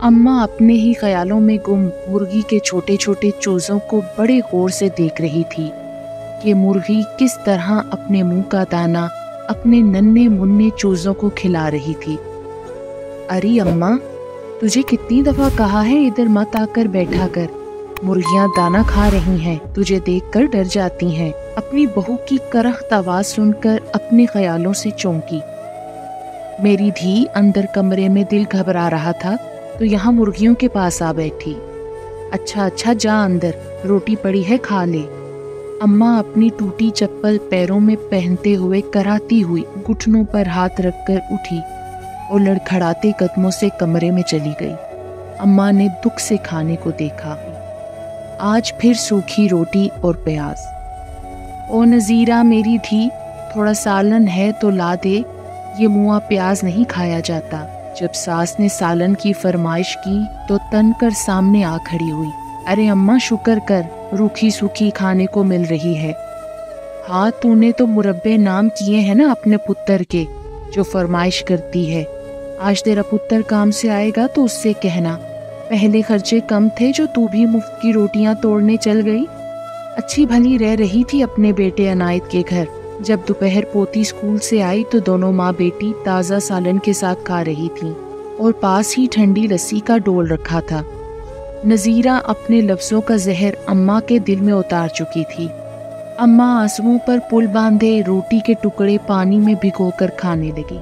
अम्मा अपने ही ख्यालों में गुम मुर्गी के छोटे छोटे चूज़ों को बड़े गौर से देख रही थी कि मुर्गी किस तरह अपने मुंह का दाना अपने नन्हे मुन्ने चूज़ों को खिला रही थी। अरे अम्मा, तुझे कितनी दफ़ा कहा है इधर मत आकर बैठा कर, मुर्गियाँ दाना खा रही हैं, तुझे देखकर डर जाती हैं। अपनी बहू की करख्त आवाज़ सुनकर अपने ख्यालों से चौंकी। मेरी धी अंदर कमरे में दिल घबरा रहा था तो यहाँ मुर्गियों के पास आ बैठी। अच्छा जा अंदर, रोटी पड़ी है खा ले। अम्मा अपनी टूटी चप्पल पैरों में पहनते हुए कराती हुई घुटनों पर हाथ रखकर उठी और लड़खड़ाते कदमों से कमरे में चली गई। अम्मा ने दुख से खाने को देखा। आज फिर सूखी रोटी और प्याज। ओ नज़ीरा मेरी धी, थोड़ा सालन है तो ला दे, ये मुआ प्याज नहीं खाया जाता। जब सास ने सालन की फरमाइश की तो तन कर सामने आ खड़ी हुई। अरे अम्मा शुक्र कर, रूखी सूखी खाने को मिल रही है। हाँ, तूने तो मुरब्बे नाम किए हैं ना अपने पुत्र के, जो फरमाइश करती है। आज तेरा पुत्र काम से आएगा तो उससे कहना पहले खर्चे कम थे जो तू भी मुफ्त की रोटियां तोड़ने चल गई। अच्छी भली रह रही थी अपने बेटे अनायत के घर। जब दोपहर पोती स्कूल से आई तो दोनों माँ बेटी ताज़ा सालन के साथ खा रही थीं और पास ही ठंडी लस्सी का डोल रखा था। नज़ीरा अपने लफ्ज़ों का जहर अम्मा के दिल में उतार चुकी थी। अम्मा आंसुओं पर पुल बांधे रोटी के टुकड़े पानी में भिगोकर खाने लगी।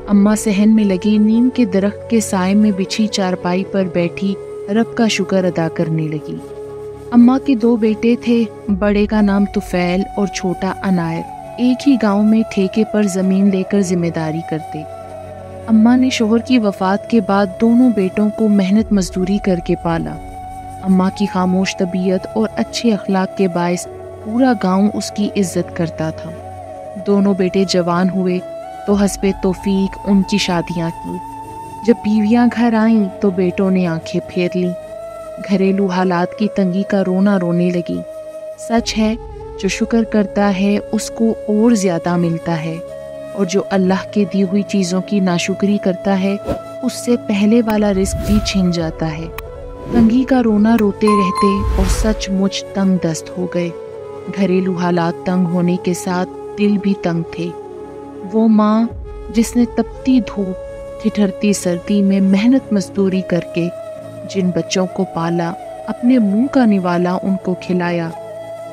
अम्मा सहन में लगी नीम के दरख्त के साए में बिछी चारपाई पर बैठी रब का शुक्र अदा करने लगी। अम्मा के दो बेटे थे, बड़े का नाम तुफैल और छोटा अनायर। एक ही गांव में ठेके पर ज़मीन लेकर जिम्मेदारी करते। अम्मा ने शोहर की वफ़ात के बाद दोनों बेटों को मेहनत मजदूरी करके पाला। अम्मा की खामोश तबीयत और अच्छे अखलाक के बायस पूरा गांव उसकी इज्जत करता था। दोनों बेटे जवान हुए तो हस्बे तौफीक उनकी शादियां की। जब बीवियां घर आईं तो बेटों ने आंखें फेर लीं। घरेलू हालात की तंगी का रोना रोने लगी। सच है, जो शुक्र करता है उसको और ज़्यादा मिलता है, और जो अल्लाह के दी हुई चीज़ों की नाशुक्री करता है उससे पहले वाला रिस्क भी छिन जाता है। तंगी का रोना रोते रहते और सचमुच तंग दस्त हो गए। घरेलू हालात तंग होने के साथ दिल भी तंग थे। वो माँ जिसने तपती धूप ठिठुरती सर्दी में मेहनत मजदूरी करके जिन बच्चों को पाला, अपने मुंह का निवाला उनको खिलाया,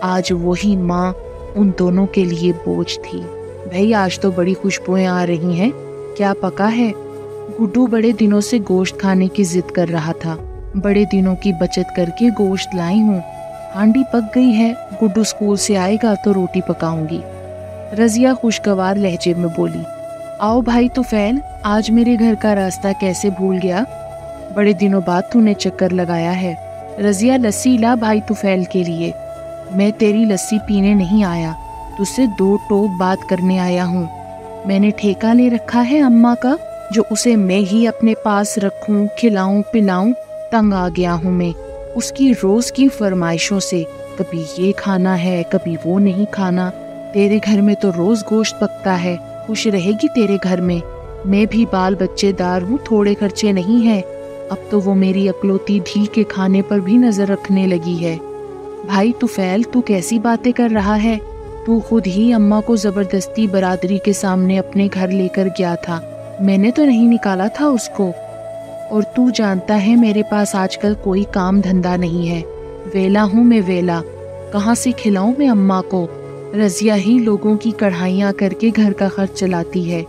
आज वही माँ उन दोनों के लिए बोझ थी। भाई आज तो बड़ी खुशबुएं आ रही हैं, क्या पका है? गुड्डू बड़े दिनों से गोश्त खाने की जिद कर रहा था। बड़े दिनों की बचत करके गोश्त लाई हूँ, हांडी पक गई है, गुड्डू स्कूल से आएगा तो रोटी पकाऊंगी। रजिया खुशगवार लहजे में बोली। आओ भाई तुफैल, आज मेरे घर का रास्ता कैसे भूल गया? बड़े दिनों बाद तूने चक्कर लगाया है। रजिया लस्सी ला भाई तुफैल के लिए। मैं तेरी लस्सी पीने नहीं आया, तुझसे दो टोक बात करने आया हूँ। मैंने ठेका ले रखा है अम्मा का, जो उसे मैं ही अपने पास रखूँ, खिलाऊं पिलाऊं। तंग आ गया हूँ मैं उसकी रोज की फरमाइशों से। कभी ये खाना है, कभी वो नहीं खाना। तेरे घर में तो रोज गोश्त पकता है, खुश रहेगी तेरे घर में। मैं भी बाल बच्चेदार हूँ, थोड़े खर्चे नहीं है। अब तो वो मेरी अकलौती धी के खाने पर भी नजर रखने लगी है। भाई तुफैल, तू कैसी बातें कर रहा है? तू खुद ही अम्मा को जबरदस्ती बरादरी के सामने अपने घर लेकर गया था, मैंने तो नहीं निकाला था उसको। और तू जानता है मेरे पास आजकल कोई काम धंधा नहीं है, वेला हूँ मैं वेला। कहाँ से खिलाऊं मैं अम्मा को? रजिया ही लोगों की कढ़ाइयाँ करके घर का खर्च चलाती है।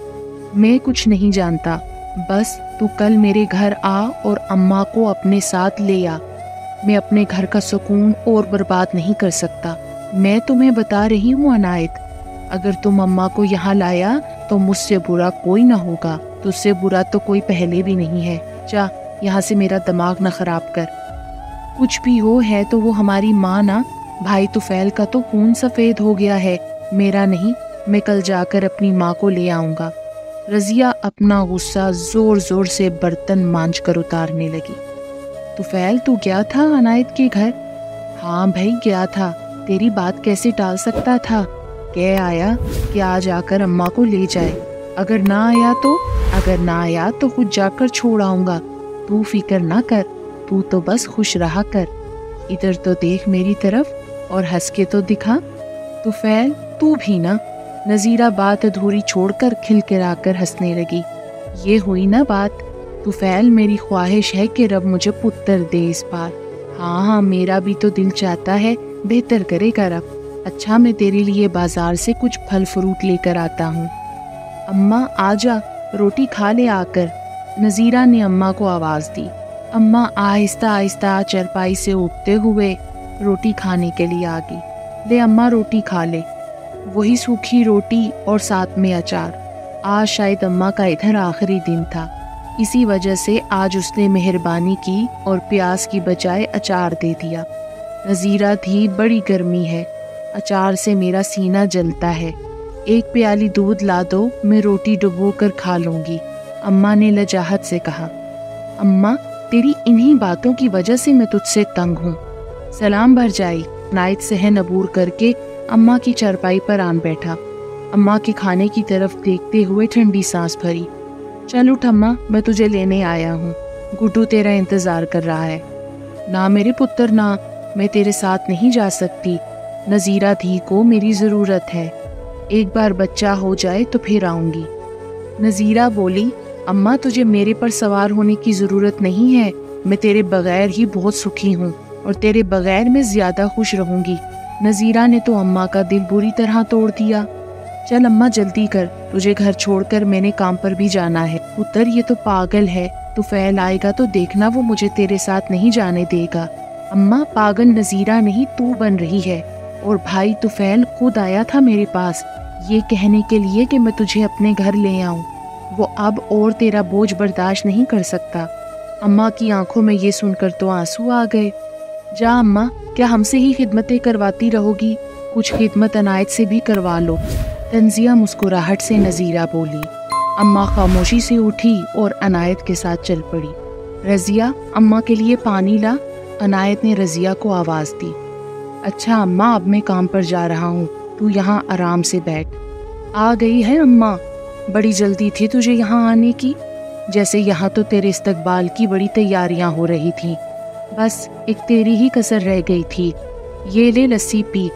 मैं कुछ नहीं जानता, बस तू कल मेरे घर आ और अम्मा को अपने साथ ले आ। मैं अपने घर का सुकून और बर्बाद नहीं कर सकता। मैं तुम्हें बता रही हूँ अनायत, अगर तुम अम्मा को यहाँ लाया तो मुझसे बुरा कोई ना होगा। तुझसे बुरा तो कोई पहले भी नहीं है। जा यहाँ से, मेरा दिमाग न खराब कर। कुछ भी हो है तो वो हमारी माँ ना। भाई तुफैल का तो खून सफ़ेद हो गया है, मेरा नहीं। मैं कल जाकर अपनी माँ को ले आऊँगा। रजिया अपना गुस्सा जोर जोर से बर्तन मांझ कर उतारने लगी। तुफैल, तू गया था अनायत के घर? हाँ भाई गया था, तेरी बात कैसे टाल सकता था। कह आया कि आज आकर अम्मा को ले जाए। अगर ना आया तो खुद जाकर छोड़ आऊंगा। تو فکر نہ کر، تو تو بس خوش رہا کر، ادھر تو دیکھ میری طرف اور ہنس کے تو دکھا۔ طفیل تو بھی نا۔ نذیرہ بات ادھوری چھوڑ کر کھلکھلا کر ہنسنے لگی۔ یہ ہوئی نا بات، طفیل میری خواہش ہے کہ رب مجھے پتر دے اس بار۔ ہاں ہاں میرا بھی تو دل چاہتا ہے، بہتر کرے گا رب۔ اچھا میں تیرے لیے بازار سے کچھ پھل فروٹ لے کر آتا ہوں۔ اماں آ جا، روٹی کھا لے آ کر، نذیرہ نے اماں کو آواز دی۔ اماں آہستہ آہستہ چرپائی سے اٹھتے ہوئے روٹی کھانے کے لیے آ گئی۔ لے اماں روٹی کھا لے۔ وہی سوکھی روٹی اور ساتھ میں اچار۔ آج شاید اماں کا ادھر آخری دن تھا، اسی وجہ سے آج اس نے مہربانی کی اور پیاز کی بجائے اچار دے دیا۔ نذیرہ تھی بڑی گرمی ہے، اچار سے میرا سینہ جلتا ہے، ایک پیالی دودھ لا دو، میں روٹی ڈبو کر کھا لوں گی، اماں نے لجاہت سے کہا۔ اماں تیری انہی باتوں کی وجہ سے میں تجھ سے تنگ ہوں۔ سلام بھر جائی عنایت صحن عبور کر کے اماں کی چرپائی پر آن بیٹھا۔ اماں کے کھانے کی طرف دیکھتے ہوئے ٹھنڈی سانس بھری۔ چل اٹھ اماں، میں تجھے لینے آیا ہوں، گڈو تیرا انتظار کر رہا ہے۔ نہ میرے پتر نہ، میں تیرے ساتھ نہیں جا سکتی، نذیرہ دھی کو میری ضرورت ہے، ایک بار بچہ ہو جائے تو پھر آؤں گی۔ نذیرہ بولی، اماں تجھے میرے پر سوار ہونے کی ضرورت نہیں ہے، میں تیرے بغیر ہی بہت سکھی ہوں اور تیرے بغیر میں زیادہ خوش رہوں گی۔ نذیرہ نے تو اماں کا دل بری طرح توڑ دیا۔ چل اماں جلدی کر، تجھے گھر چھوڑ کر میں نے کام پر بھی جانا ہے۔ پتر یہ تو پاگل ہے، طفیل آئے گا تو دیکھنا وہ مجھے تیرے ساتھ نہیں جانے دے گا۔ اماں پاگل نذیرہ نہیں تو بن رہی ہے، اور بھائی طفیل خود آیا تھا میرے پاس یہ کہنے کے لیے کہ میں تجھے اپنے گھر لے آؤں، وہ اب اور تیرا بوجھ برداشت نہیں کر سکتا۔ اماں کی آنکھوں میں یہ سن کر تو آنسو آ گئے۔ جا اماں، کیا ہم سے ہی خدمتیں کرواتی رہو گی؟ کچھ خدمت عنایت سے بھی کروا لو، طنزیہ مسکراہٹ سے نذیرہ بولی۔ اماں خاموشی سے اٹھی اور عنایت کے ساتھ چل پڑی۔ رضیہ اماں کے لیے پانی لا، عنایت نے رضیہ کو آواز دی۔ اچھا اماں، اب میں کام پر جا رہا ہوں، تو یہاں آرام سے بیٹھ۔ آ گئی ہے اماں؟ بڑی جلدی تھی تجھے یہاں آنے کی، جیسے یہاں تو تیرے استقبال کی بڑی تیاریاں ہو رہی تھیں، بس ایک تیری ہی کسر رہ گئی تھی۔ یہ لے لسی پی،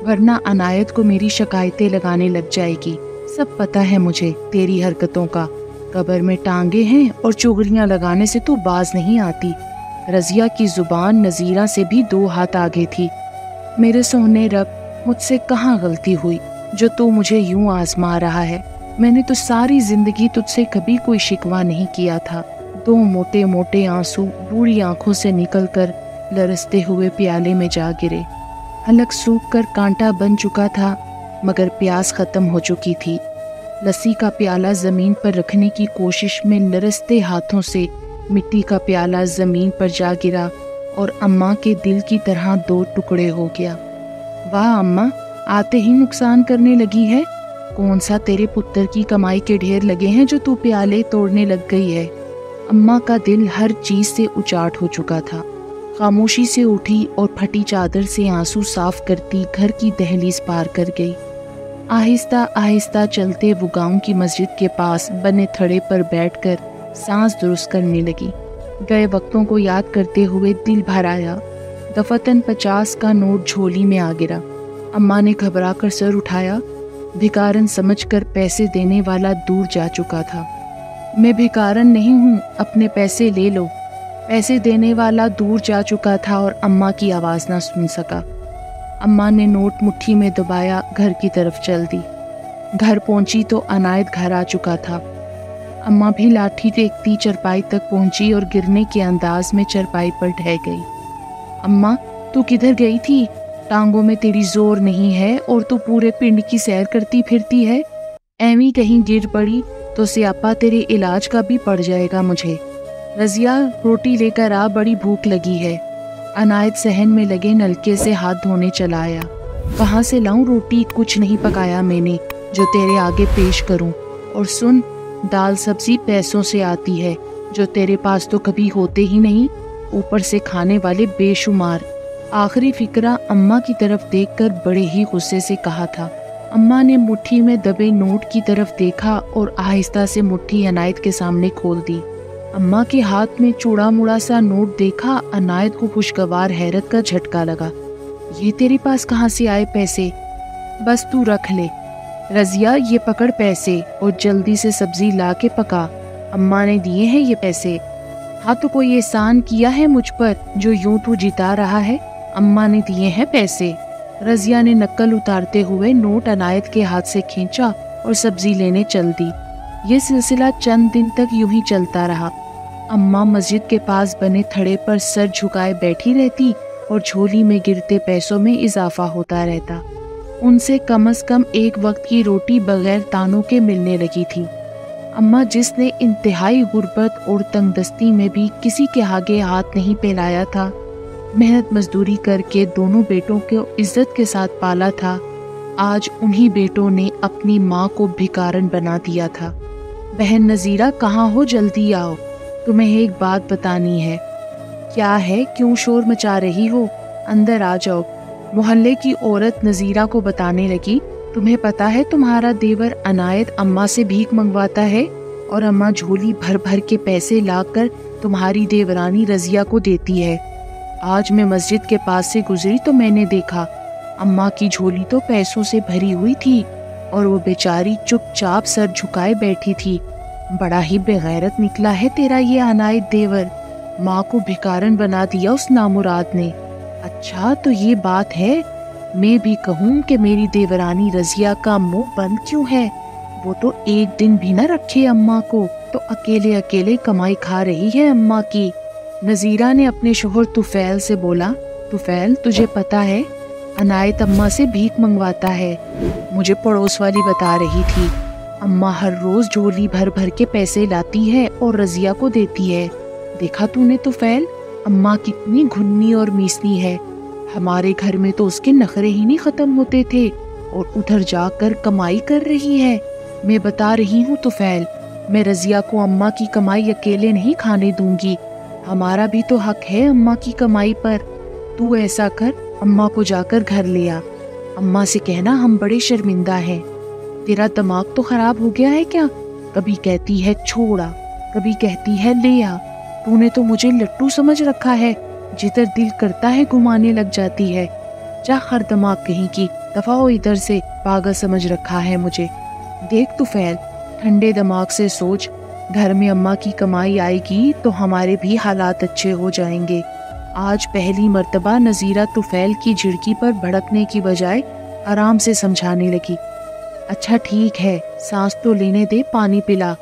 ورنہ عنایت کو میری شکایتیں لگانے لگ جائے گی۔ سب پتہ ہے مجھے تیری حرکتوں کا، قبر میں ٹانگیں ہیں اور چغلیاں لگانے سے تو باز نہیں آتی۔ رضیہ کی زبان نذیرہ سے بھی 2 ہاتھ آگے تھی۔ میرے سونے رب، مجھ سے کہاں غلطی ہوئی جو تو مجھے یوں آزما رہا ہے؟ میں نے تو ساری زندگی تجھ سے کبھی کوئی شکوہ نہیں کیا تھا۔ 2 موٹے موٹے آنسو بوڑھی آنکھوں سے نکل کر لرزتے ہوئے پیالے میں جا گرے۔ حلق سوکھ کر کانٹا بن چکا تھا، مگر پیاس ختم ہو چکی تھی۔ لسی کا پیالہ زمین پر رکھنے کی کوشش میں لرزتے ہاتھوں سے مٹی کا پیالہ زمین پر جا گرا اور اماں کے دل کی طرح 2 ٹکڑے ہو گیا۔ واہ اماں، آتے ہی نقصان کرنے لگی ہے، کون سا تیرے پتر کی کمائی کے ڈھیر لگے ہیں جو تو پیالے توڑنے لگ گئی ہے؟ اماں کا دل ہر چیز سے اچاٹ ہو چکا تھا۔ خاموشی سے اٹھی اور پھٹی چادر سے آنسو صاف کرتی گھر کی دہلیز پار کر گئی۔ آہستہ آہستہ چلتے وہ گاؤں کی مسجد کے پاس بنے تھڑے پر بیٹھ کر سانس درست کرنے لگی۔ گئے وقتوں کو یاد کرتے ہوئے دل بھر آیا۔ دفتن 50 کا نوٹ جھولی میں آ گرا۔ اماں نے گھبرا کر سر اٹھایا، بھکارن سمجھ کر پیسے دینے والا دور جا چکا تھا۔ میں بھکارن نہیں ہوں، اپنے پیسے لے لو۔ پیسے دینے والا دور جا چکا تھا اور اماں کی آواز نہ سن سکا۔ اماں نے نوٹ مٹھی میں دبایا، گھر کی طرف چل دی۔ گھر پہنچی تو عنایت گھر آ چکا تھا۔ اماں بھی لاٹھی دیکھتی چرپائی تک پہنچی اور گرنے کے انداز میں چرپائی پر ڈھہ گئی۔ اماں تو کدھر گئی تھی؟ ٹانگوں میں تیری زور نہیں ہے اور تو پورے پنڈ کی سیر کرتی پھرتی ہے، ایویں کہیں گر پڑی تو سیاپا تیرے علاج کا بھی پڑ جائے گا مجھے۔ رضیہ روٹی لے کر آ، بڑی بھوک لگی ہے۔ عنایت صحن میں لگے نلکے سے ہاتھ دھونے چلا آیا۔ کہاں سے لاؤں روٹی؟ کچھ نہیں پکایا میں نے جو تیرے آگے پیش کروں، اور سن، دال سبزی پیسوں سے آتی ہے جو تیرے پاس تو کبھی ہوتے ہی نہیں، اوپر سے کھانے والے بے شمار۔ آخری فقرہ اماں کی طرف دیکھ کر بڑے ہی غصے سے کہا تھا۔ اماں نے مٹھی میں دبے نوٹ کی طرف دیکھا اور آہستہ سے مٹھی عنایت کے سامنے کھول دی۔ अम्मा के हाथ में चूड़ा मुड़ा सा नोट देखा अनायत को खुशगवार हैरत का झटका लगा। ये तेरे पास कहाँ से आए पैसे? बस तू रख ले। रजिया ये पकड़ पैसे और जल्दी से सब्जी ला के पका। अम्मा ने दिए हैं ये पैसे। हाँ तो कोई एहसान किया है मुझ पर जो यूं तू जिता रहा है? अम्मा ने दिए हैं पैसे। रजिया ने नक्कल उतारते हुए नोट अनायत के हाथ से खींचा और सब्जी लेने चल दी। ये सिलसिला चंद दिन तक यूं ही चलता रहा। अम्मा मस्जिद के पास बने थड़े पर सर झुकाए बैठी रहती और झोली में गिरते पैसों में इजाफा होता रहता। उनसे कम से कम एक वक्त की रोटी बगैर तानों के मिलने लगी थी। अम्मा जिसने इंतहाई गुर्बत और तंगदस्ती में भी किसी के आगे हाथ नहीं फैलाया था, मेहनत मजदूरी करके दोनों बेटों को इज्जत के साथ पाला था, आज उन्हीं बेटों ने अपनी माँ को भिखारन बना दिया था। बहन नज़ीरा कहाँ हो? जल्दी आओ, तुम्हें एक बात बतानी है। क्या है? क्यों शोर मचा रही हो? अंदर आ जाओ। मोहल्ले की औरत नज़ीरा को बताने लगी, तुम्हें पता है तुम्हारा देवर अनायत अम्मा से भीख मंगवाता है और अम्मा झोली भर भर के पैसे लाकर तुम्हारी देवरानी रजिया को देती है। आज मैं मस्जिद के पास से गुजरी तो मैंने देखा अम्मा की झोली तो पैसों से भरी हुई थी और वो बेचारी चुपचाप सर झुकाए बैठी थी। बड़ा ही बेगैरत निकला है तेरा ये अनायत देवर। माँ को भिखारन बना दिया उस नामुराद ने। अच्छा तो ये बात है। मैं भी कहूँ कि मेरी देवरानी रजिया का मुंह बंद क्यों है? वो तो एक दिन भी न रखे अम्मा को, तो अकेले अकेले कमाई खा रही है अम्मा की। नज़ीरा ने अपने शोहर तुफैल से बोला, तुफैल तुझे पता है अनायत अम्मा से भीख मंगवाता है। मुझे पड़ोस वाली बता रही थी। अम्मा हर रोज झोली भर भर के पैसे लाती है और रजिया को देती है। देखा तूने तुफैल, अम्मा कितनी घुन्नी और मीसनी है। हमारे घर में तो उसके नखरे ही नहीं खत्म होते थे और उधर जाकर कमाई कर रही है। मैं बता रही हूँ तुफैल, मैं रजिया को अम्मा की कमाई अकेले नहीं खाने दूंगी। हमारा भी तो हक है अम्मा की कमाई पर। तू ऐसा कर, अम्मा को जाकर घर ले आ। अम्मा से कहना हम बड़े शर्मिंदा हैं। तेरा दिमाग तो खराब हो गया है क्या? कभी कहती है छोड़ा, कभी कहती है ले आ। तूने तो मुझे लट्टू समझ रखा है, जिधर दिल करता है घुमाने लग जाती है। जा हर दिमाग कहीं की, दफा हो इधर से, पागल समझ रखा है मुझे। देख तुफैल, ठंडे दिमाग से सोच, घर में अम्मा की कमाई आएगी तो हमारे भी हालात अच्छे हो जाएंगे। आज पहली मर्तबा नज़ीरा तुफैल की झिड़की पर भड़कने की बजाय आराम से समझाने लगी। अच्छा ठीक है, सांस तो लेने दे, पानी पिला।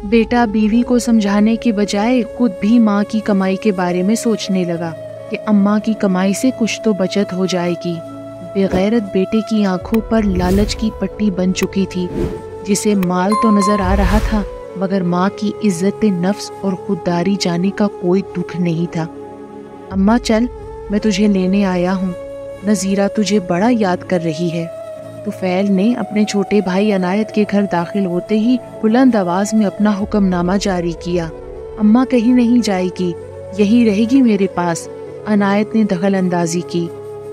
बेटा बीवी को समझाने के बजाय खुद भी माँ की कमाई के बारे में सोचने लगा कि अम्मा की कमाई से कुछ तो बचत हो जाएगी। बेगैरत बेटे की आंखों पर लालच की पट्टी बन चुकी थी, जिसे माल तो नजर आ रहा था मगर माँ की इज्जत नफ्स और खुददारी जाने का कोई दुख नहीं था। अम्मा चल, मैं तुझे लेने आया हूँ। नज़ीरा तुझे बड़ा याद कर रही है। तुफैल ने अपने छोटे भाई अनायत के घर दाखिल होते ही बुलंद आवाज में अपना हुक्मनामा जारी किया। अम्मा कहीं नहीं जाएगी, यही रहेगी मेरे पास। अनायत ने दखल अंदाजी की।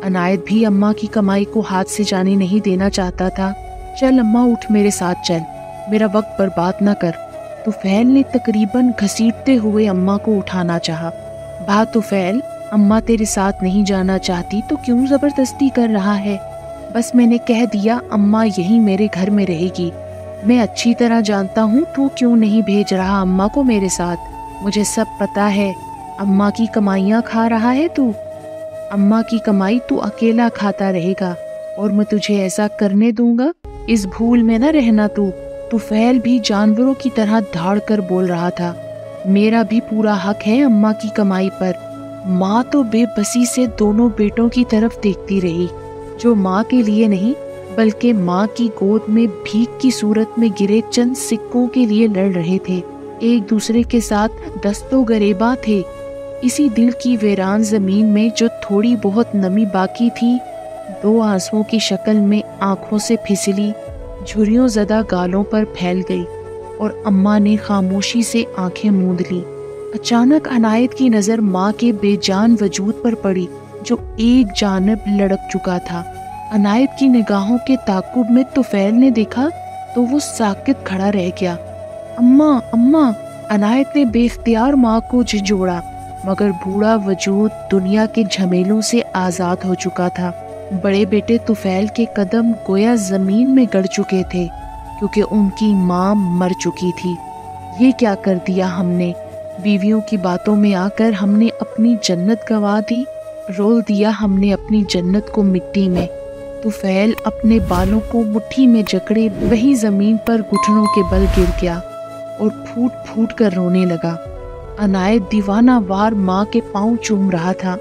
अनायत भी अम्मा की कमाई को हाथ से जाने नहीं देना चाहता था। चल अम्मा उठ, मेरे साथ चल, मेरा वक्त बर्बाद न कर। तुफैल ने तकरीबन घसीटते हुए अम्मा को उठाना चाहा। भा तुफैल, अम्मा तेरे साथ नहीं जाना चाहती तो क्यों जबरदस्ती कर रहा है? बस मैंने कह दिया अम्मा यहीं मेरे घर में रहेगी। मैं अच्छी तरह जानता हूँ तू क्यों नहीं भेज रहा अम्मा को मेरे साथ। मुझे सब पता है। अम्मा की कमाइयाँ खा रहा है तू। अम्मा की कमाई तू अकेला खाता रहेगा और मैं तुझे ऐसा करने दूंगा, इस भूल में न रहना तू। तुफैल भी जानवरों की तरह धाड़ कर बोल रहा था। मेरा भी पूरा हक है अम्मा की कमाई पर। माँ तो बेबसी से दोनों बेटों की तरफ देखती रही, जो माँ के लिए नहीं बल्कि माँ की गोद में भीख की सूरत में गिरे चंद सिक्कों के लिए लड़ रहे थे। एक दूसरे के साथ दस्तों गरेबा थे। इसी दिल की वीरान जमीन में जो थोड़ी बहुत नमी बाकी थी, दो आंसुओं की शक्ल में आंखों से फिसली, झुर्रियों ज़दा गालों पर फैल गई और अम्मा ने खामोशी से आंखें मूंद ली। अचानक अनायत की नज़र माँ के बेजान वजूद पर पड़ी, जो एक जानब लड़क चुका था। अनायत की निगाहों के ताकुब में तुफैल ने देखा तो वो साकित खड़ा रह गया। अम्मा अम्मा, عنایت نے بے اختیار ماں کو جھنجھوڑا، مگر بوڑھا وجود دنیا کے جھمیلوں سے آزاد ہو چکا تھا۔ بڑے بیٹے طفیل کے قدم گویا زمین میں گڑ چکے تھے، کیونکہ ان کی ماں مر چکی تھی۔ یہ کیا کر دیا ہم نے؟ بیویوں کی باتوں میں آ کر ہم نے اپنی جنت گنوا دی، رول دیا ہم نے اپنی جنت کو مٹی میں۔ طفیل اپنے بالوں کو مٹھی میں جکڑے وہی زمین پر گھٹنوں کے بل گر گیا اور پھوٹ پھوٹ کر رونے لگا۔ عنایت دیوانہ وار ماں کے پاؤں چوم رہا تھا،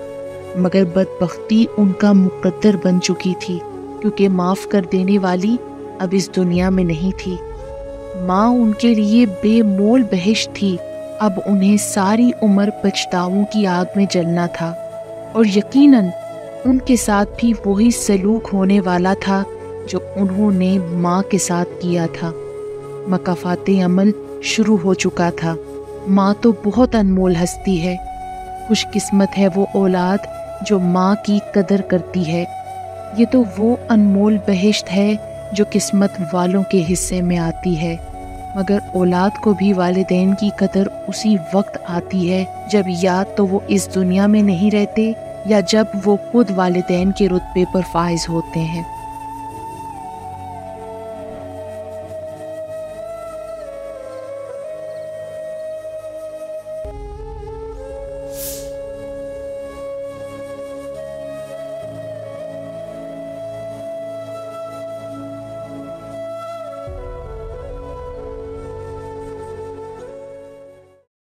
مگر بدبختی ان کا مقدر بن چکی تھی، کیونکہ معاف کر دینے والی اب اس دنیا میں نہیں تھی۔ ماں ان کے لیے بے مول بہشت تھی، اب انہیں ساری عمر پچھتاووں کی آگ میں جلنا تھا، اور یقیناً ان کے ساتھ بھی وہی سلوک ہونے والا تھا جو انہوں نے ماں کے ساتھ کیا تھا۔ مکافات عمل شروع ہو چکا تھا۔ ماں تو بہت انمول ہستی ہے، خوش قسمت ہے وہ اولاد جو ماں کی قدر کرتی ہے۔ یہ تو وہ انمول بہشت ہے جو قسمت والوں کے حصے میں آتی ہے، مگر اولاد کو بھی والدین کی قدر اسی وقت آتی ہے جب یا تو وہ اس دنیا میں نہیں رہتے یا جب وہ خود والدین کے رتبے پر فائز ہوتے ہیں۔